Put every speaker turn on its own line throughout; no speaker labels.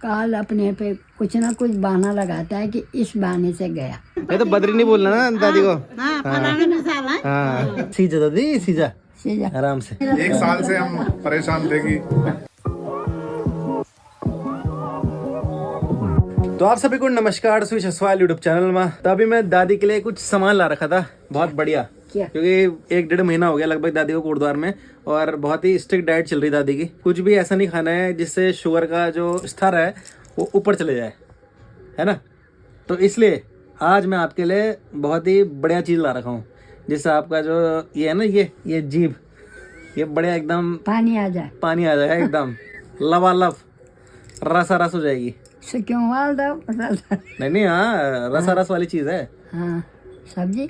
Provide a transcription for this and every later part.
काल अपने पे कुछ ना कुछ बहाना लगाता है कि इस बहाने से गया।
ये तो बद्री नहीं बोलना ना दादी को।
हाँ,
हाँ सीजा दादी सीजा
सीधा।
आराम से।
1 साल से हम परेशान थे कि
तो आप सभी को नमस्कार सुई ससवाल यूट्यूब चैनल में। तो अभी मैं दादी के लिए कुछ सामान ला रखा था, बहुत बढ़िया,
क्या?
क्योंकि 1-1.5 महीना हो गया लगभग दादी को कोटद्वार में, और बहुत ही स्ट्रिक्ट डाइट चल रही दादी की। कुछ भी ऐसा नहीं खाना है जिससे शुगर का जो स्तर है वो ऊपर चले जाए, है ना। तो इसलिए आज मैं आपके लिए बहुत ही बढ़िया चीज़ ला रखा हूँ, जिससे आपका जो ये है ना, ये जीभ ये बढ़िया एकदम
पानी आ जाए,
पानी आ जाएगा, एकदम लबालब रसा रस हो जाएगी।
सो क्यों वाल दो?
नहीं हाँ, रसा रस वाली चीज है।
हाँ, सब्जी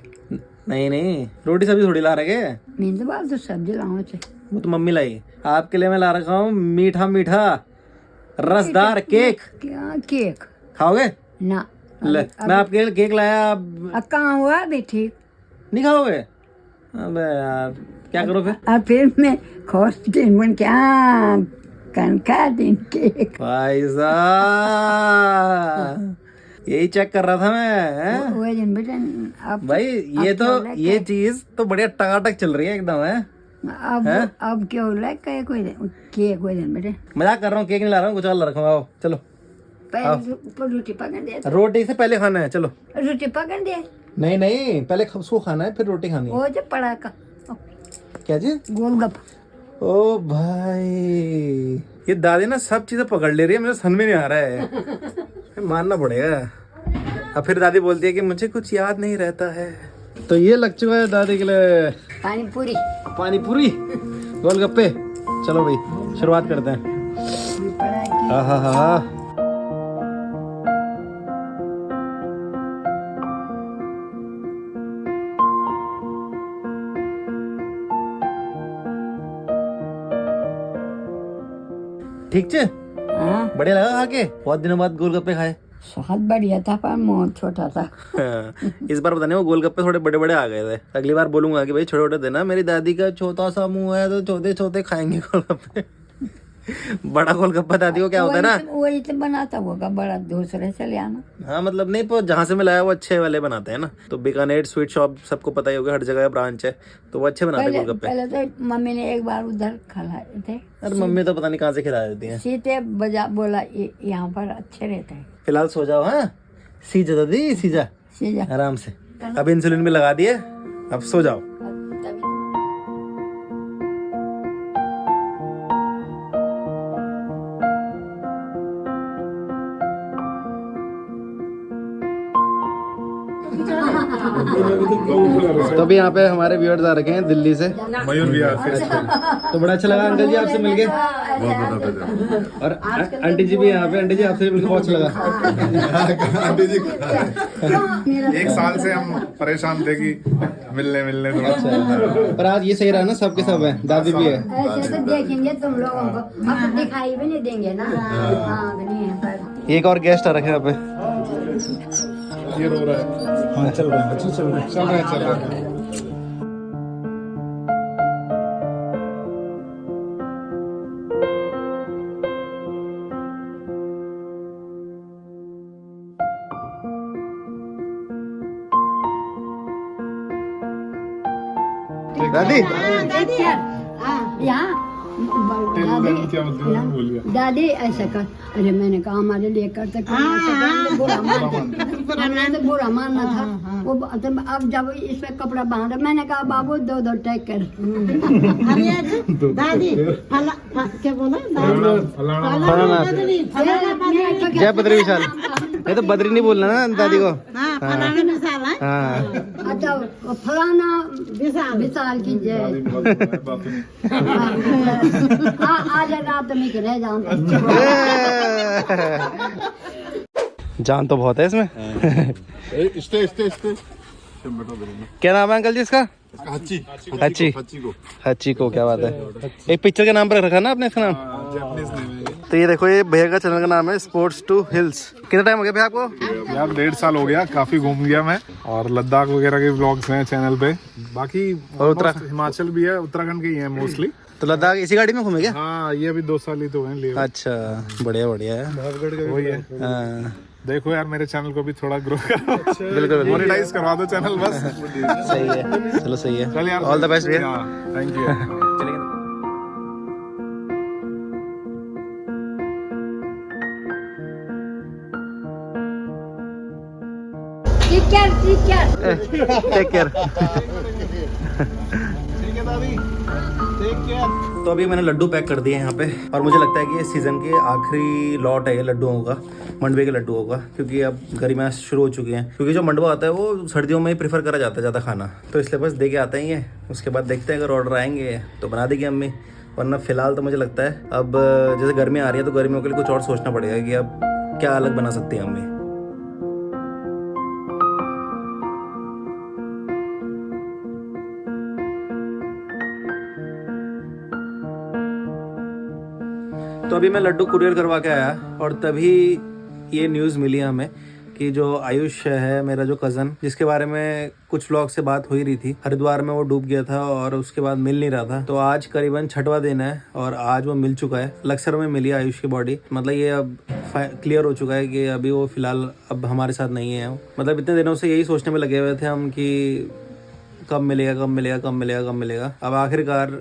नहीं रोटी सब्जी थोड़ी ला रखे।
मीन तो बात तो सब्जी लाओ छे।
वो तो मम्मी लाई। आपके लिए मैं ला रखा हूँ मीठा रसदार केक।
क्या केक?
खाओगे?
ना।
ले मैं आपके लिए केक लाया, आप
अब कहाँ हुआ अभी ठीक?
नहीं खाओगे? अबे यार क्या करो फिर?
अब फिर मैं खोज दिन बन क्या कनका दिन केक
भाई साहब यही चेक कर रहा था मैं, हैं?
वो दिन बेटा अब
भाई ये
अब
तो
क्या हो
ये चीज तो बढ़िया टकाटक चल रही है एकदम, है।
अब क्या हो रहा है? केक कोई दिन बेटे
मजाक कर रहा हूँ, केक नहीं ला रहा हूँ, कुछ और ला रखा हूँ। आओ चलो।
पहले ऊपर रोटी पकड़ दे,
रोटी से पहले खाना है, चलो।
रोटी पकड़ दे।
नहीं पहले उसको खाना है फिर रोटी खानी है।
वो जो पड़ा का
क्या जी?
गोलगप्पा।
ओ भाई ये दादी ना सब चीजें पकड़ ले रही है, मुझे समझ में नहीं आ रहा है। मानना पड़ेगा। अब फिर दादी बोलती है कि मुझे कुछ याद नहीं रहता है। तो ये लग चुका है दादी के लिए
पानी पूरी
गोलगप्पे। चलो भाई शुरुआत करते हैं। हाँ ठीक छे?
हाँ,
बढ़िया लगा खा के? बहुत दिनों बाद गोलगप्पे खाए।
स्वाद बढ़िया था पर मुंह छोटा था।
इस बार पता नहीं वो गोलगप्पे थोड़े बड़े बड़े आ गए थे। अगली बार बोलूंगा कि भाई छोटे छोटे देना, मेरी दादी का छोटा सा मुंह है तो छोटे छोटे खाएंगे गोलगप्पे। बड़ा गोलगप्पा दादी को क्या होता है ना,
वही तो बनाता होगा बड़ा, दूसरे से ले आना।
हाँ मतलब नहीं, पर जहाँ से मैं लाया वो अच्छे वाले बनाते हैं ना। तो बीकानेर स्वीट शॉप सबको पता ही होगा, हर जगह ब्रांच है, तो वो अच्छे बनाते हैं गोलगप्पे।
पहले तो मम्मी ने एक बार उधर खिलाए थे।
अरे मम्मी तो पता नहीं कहाँ से खिला देती है।
सीते बजा बोला यहाँ पर अच्छे रहते हैं।
फिलहाल सो जाओ। हाँ सीजा दादी सीजा
सीधा
आराम से। अब इंसुलिन भी लगा दिए, अब सो जाओ। तो अभी यहाँ पे हमारे व्यूअर्स आ रखे हैं दिल्ली से।
मयूर भी आया फिर।
तो बड़ा अच्छा लगा अंकल जी आपसे मिलके,
बहुत
और आंटी जी भी यहाँ पे। आंटी जी आपसे मिलकर बहुत अच्छा लगा।
आंटी जी 1 साल से हम परेशान थे कि मिलने थोड़ा।
पर आज ये सही रहा ना, सबके सब है, दादी भी है।
ऐसे तो देखेंगे तुम लोगों को, अब तो दिखाई भी नहीं देंगे ना। हाँ, नहीं है पर
एक और गेस्ट आ रखे हैं यहाँ पे।
ये रो रहा है।
हाँ चल रहा है।
चल रहा है।
दादी
यहाँ दादी ऐसा कर। अरे मैंने कहा हमारे लिए करते तो बुरा मानना था वो। अब जब इसमें कपड़ा बांधा, मैंने कहा बाबू दो टैग कर।
दादी क्या बोला?
जय बद्री विशाल। ये तो बद्री नहीं बोलना ना दादी को। हाँ
अच्छा फलाना विशाल की जय। आज रात में रह जाऊं।
जान तो बहुत है इसमें।
स्टे
क्या नाम है अंकल जी इसका?
हच्ची
हच्ची को। क्या बात है। एक पिक्चर के नाम पर रखा ना आपने इसका नाम?
जापानीज नेम है।
तो ये देखो, ये भैया का चैनल का नाम है स्पोर्ट्स टू हिल्स। कितना टाइम हो गया भैया आपको?
यार 1.5 साल हो गया, काफी घूम गया मैं। और लद्दाख वगैरह के व्लॉग्स हैं चैनल पे। बाकी
और
हिमाचल भी है, उत्तराखंड के ही है मोस्टली।
तो लद्दाख इसी गाड़ी में घूमे क्या?
हाँ, ये अभी 2 साल ही तो हैं लिए।
अच्छा, बढ़िया बढ़िया है।
वही है।
हाँ,
देखो यार, मेरे चैनल को भी थोड़ा ग्रो करो।
बिल्कुल
मोनेटाइज करवा दो चैनल बस।
सही है, चलो सही है।
चल यार,
ऑल द बेस्ट भैया।
Thank you.
चलिए। Take care. तो अभी मैंने लड्डू पैक कर दिए यहाँ पे, और मुझे लगता है कि ये सीज़न के आखिरी लॉट है ये लड्डुओं का, मंडवे के लड्डुओं का, क्योंकि अब गर्मियाँ शुरू हो चुकी हैं। क्योंकि जो मंडवा आता है वो सर्दियों में ही प्रेफर करा जाता है ज़्यादा खाना, तो इसलिए बस दे के आते ही हैं। उसके बाद देखते हैं, अगर ऑर्डर आएंगे तो बना देगी अम्मी, वरना फिलहाल तो मुझे लगता है अब जैसे गर्मियाँ आ रही है तो गर्मियों के लिए कुछ और सोचना पड़ेगा कि अब क्या अलग बना सकती है अम्मी। तो अभी मैं लड्डू कुरियर करवा के आया, और तभी ये न्यूज़ मिली हमें कि जो आयुष है मेरा जो कज़न, जिसके बारे में कुछ व्लॉग से बात हो ही रही थी, हरिद्वार में वो डूब गया था और उसके बाद मिल नहीं रहा था। तो आज करीबन 6वां दिन है और आज वो मिल चुका है। लक्सर में मिली आयुष की बॉडी। मतलब ये अब क्लियर हो चुका है कि अभी वो फिलहाल अब हमारे साथ नहीं है। मतलब इतने दिनों से यही सोचने में लगे हुए थे हम कि कब मिलेगा, कब मिलेगा, कब मिलेगा, कब मिलेगा। अब आखिरकार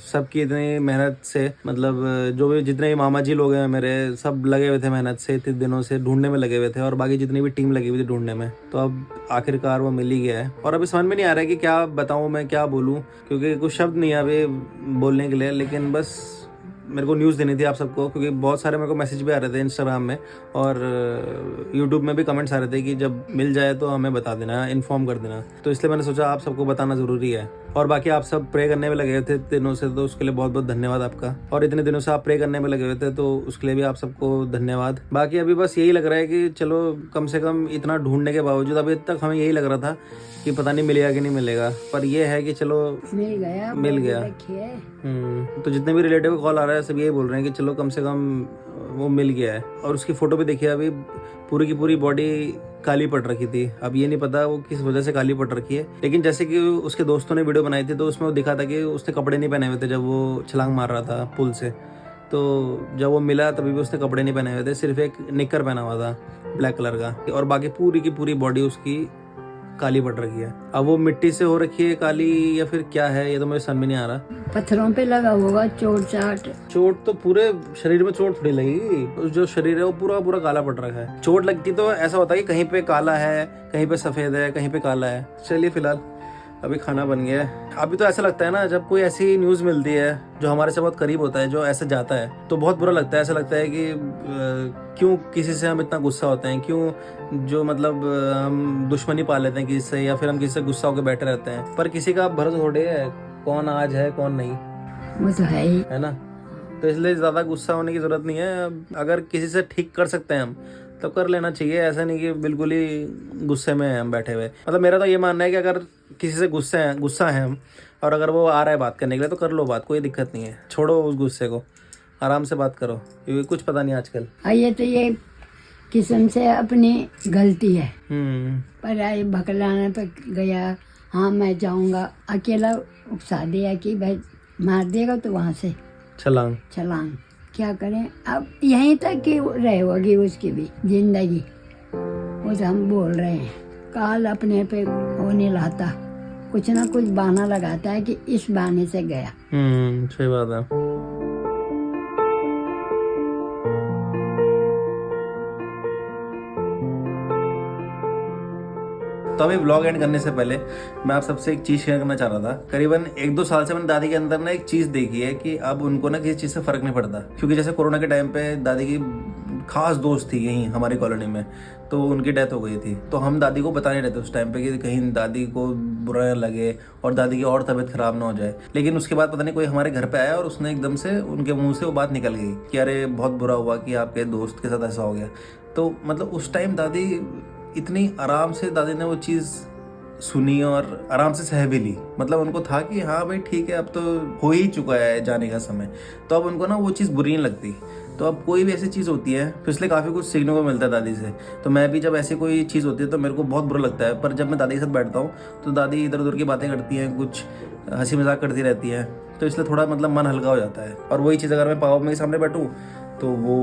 सबकी इतनी मेहनत से, मतलब जो भी जितने भी मामा जी लोग हैं मेरे, सब लगे हुए थे मेहनत से, इतने दिनों से ढूंढने में लगे हुए थे, और बाकी जितनी भी टीम लगी हुई थी ढूंढने में। तो अब आखिरकार वो मिल ही गया है। और अभी समझ में नहीं आ रहा है कि क्या बताऊं मैं, क्या बोलूं, क्योंकि कुछ शब्द नहीं है अभी बोलने के लिए। लेकिन बस मेरे को न्यूज़ देनी थी आप सबको, क्योंकि बहुत सारे मेरे को मैसेज भी आ रहे थे इंस्टाग्राम में और यूट्यूब में भी कमेंट्स आ रहे थे कि जब मिल जाए तो हमें बता देना, इन्फॉर्म कर देना। तो इसलिए मैंने सोचा आप सबको बताना ज़रूरी है। और बाकी आप सब प्रे करने में लगे हुए थे दिनों से, तो उसके लिए बहुत बहुत धन्यवाद आपका। और इतने दिनों से आप प्रे करने में लगे हुए थे, तो उसके लिए भी आप सबको धन्यवाद। बाकी अभी बस यही लग रहा है कि चलो कम से कम इतना ढूंढने के बावजूद अभी तक हमें यही लग रहा था कि पता नहीं मिलेगा कि नहीं मिलेगा, पर यह है कि चलो मिल गया। तो जितने भी रिलेटिव को कॉल आ रहा है सब यही बोल रहे हैं कि चलो कम से कम वो मिल गया है। और उसकी फ़ोटो भी देखिए, अभी पूरी की पूरी बॉडी काली पड़ रखी थी। अब ये नहीं पता वो किस वजह से काली पड़ रखी है, लेकिन जैसे कि उसके दोस्तों ने वीडियो बनाई थी तो उसमें वो दिखा था कि उसने कपड़े नहीं पहने हुए थे जब वो छलांग मार रहा था पुल से। तो जब वो मिला तभी भी उसने कपड़े नहीं पहने हुए थे, सिर्फ एक निक्कर पहना हुआ था ब्लैक कलर का, और बाकी पूरी की पूरी बॉडी उसकी काली पड़ रखी है। अब वो मिट्टी से हो रखी है काली या फिर क्या है, ये तो मुझे समझ में नहीं आ रहा।
पत्थरों पे लगा होगा चोट
तो पूरे शरीर में चोट थोड़ी लगेगी, जो शरीर है वो पूरा पूरा काला पड़ रखा है। चोट लगती तो ऐसा होता है कि कहीं पे काला है, कहीं पे सफेद है, कहीं पे काला है। चलिए फिलहाल अभी खाना बन गया है। अभी तो ऐसा लगता है ना, जब कोई ऐसी न्यूज़ मिलती है जो हमारे से बहुत करीब होता है, जो ऐसे जाता है, तो बहुत बुरा लगता है। ऐसा लगता है कि क्यों किसी से हम इतना गुस्सा होते हैं, क्यों जो मतलब हम दुश्मनी पा लेते हैं किसी से, या फिर हम किसी से गुस्सा होकर बैठे रहते हैं। पर किसी का भरोसा थोड़े है, कौन आज है कौन नहीं,
वो तो है ही,
है ना। तो इसलिए ज़्यादा गुस्सा होने की ज़रूरत नहीं है। अगर किसी से ठीक कर सकते हैं हम तो कर लेना चाहिए। ऐसा नहीं कि बिल्कुल ही गुस्से में हम बैठे हुए। मतलब मेरा तो ये मानना है कि अगर किसी से गुस्सा है हम, और अगर वो आ रहा है बात करने के लिए, तो कर लो बात, कोई दिक्कत नहीं है। छोड़ो उस गुस्से को, आराम से बात करो, क्योंकि कुछ पता नहीं आजकल।
ये तो ये किस्म से अपनी गलती है। पर आई भकलाने पर गया, हाँ मैं जाऊंगा, अकेला उकसा दिया कि भाई मार देगा तो वहाँ से छलांग क्या करें। अब यहीं तक की रह होगी उसकी भी जिंदगी। वो तो हम बोल रहे हैं, काल अपने पे हो नहीं लाता, कुछ ना कुछ बहाना लगाता है कि इस बहाने से गया।
सही बात है। तो अभी व्लॉग एंड करने से पहले मैं आप सबसे एक चीज़ शेयर करना चाह रहा था। करीबन 1-2 साल से मैंने दादी के अंदर ना एक चीज़ देखी है कि अब उनको ना किसी चीज़ से फ़र्क नहीं पड़ता। क्योंकि जैसे कोरोना के टाइम पे दादी की खास दोस्त थी यहीं हमारी कॉलोनी में, तो उनकी डेथ हो गई थी। तो हम दादी को बता नहीं रहे थे उस टाइम पे कि कहीं दादी को बुरा लगे और दादी की और तबीयत खराब ना हो जाए। लेकिन उसके बाद पता नहीं कोई हमारे घर पे आया और उसने एकदम से उनके मुंह से वो बात निकल गई कि अरे बहुत बुरा हुआ कि आपके दोस्त के साथ ऐसा हो गया। तो मतलब उस टाइम दादी इतनी आराम से दादी ने वो चीज़ सुनी और आराम से सह भी ली। मतलब उनको था कि हाँ भाई ठीक है, अब तो हो ही चुका है जाने का समय, तो अब उनको ना वो चीज़ बुरी नहीं लगती। तो अब कोई भी ऐसी चीज़ होती है तो इसलिए काफ़ी कुछ सीखने को मिलता है दादी से। तो मैं भी जब ऐसी कोई चीज़ होती है तो मेरे को बहुत बुरा लगता है, पर जब मैं दादी के साथ बैठता हूँ तो दादी इधर उधर की बातें करती हैं, कुछ हंसी मजाक करती रहती है, तो इसलिए थोड़ा मतलब मन हल्का हो जाता है। और वही चीज़ अगर मैं पापा मम्मी के सामने बैठूँ तो वो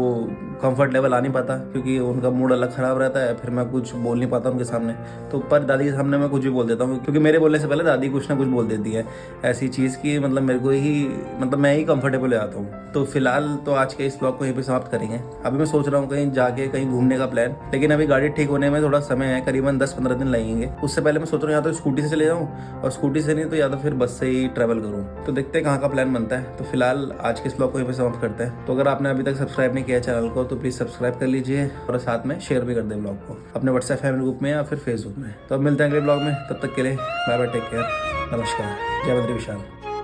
कंफर्ट लेवल आ नहीं पाता, क्योंकि उनका मूड अलग ख़राब रहता है, फिर मैं कुछ बोल नहीं पाता उनके सामने। तो पर दादी के सामने मैं कुछ भी बोल देता हूँ, क्योंकि मेरे बोलने से पहले दादी कुछ ना कुछ बोल देती है ऐसी चीज़ की मतलब मेरे को ही मतलब मैं ही कंफर्टेबल हो जाता हूँ। तो फिलहाल तो आज के इस ब्लॉग को यहीं पे समाप्त करेंगे। अभी मैं सोच रहा हूँ कहीं जाके कहीं घूमने का प्लान, लेकिन अभी गाड़ी ठीक होने में थोड़ा समय है, करीबन 10-15 दिन लगेंगे। उससे पहले मैं सोच रहा हूँ या तो स्कूटी से चले जाऊँ, और स्कूटी से नहीं तो या तो फिर बस से ही ट्रैवल करूँ। तो देखते हैं कहाँ का प्लान बनता है। तो फिलहाल आज के इस ब्लॉग को यहीं पे समाप्त करते हैं। तो अगर आपने अभी तक सब्सक्राइब नहीं किया चैनल को तो प्लीज़ सब्सक्राइब कर लीजिए, और साथ में शेयर भी कर दें ब्लॉग को अपने व्हाट्सएप फैमिली ग्रुप में या फिर फेसबुक में। तो अब मिलते हैं अगले ब्लॉग में, तब तक के लिए बाय बाय, टेक केयर, नमस्कार, जय बद्री विशाल।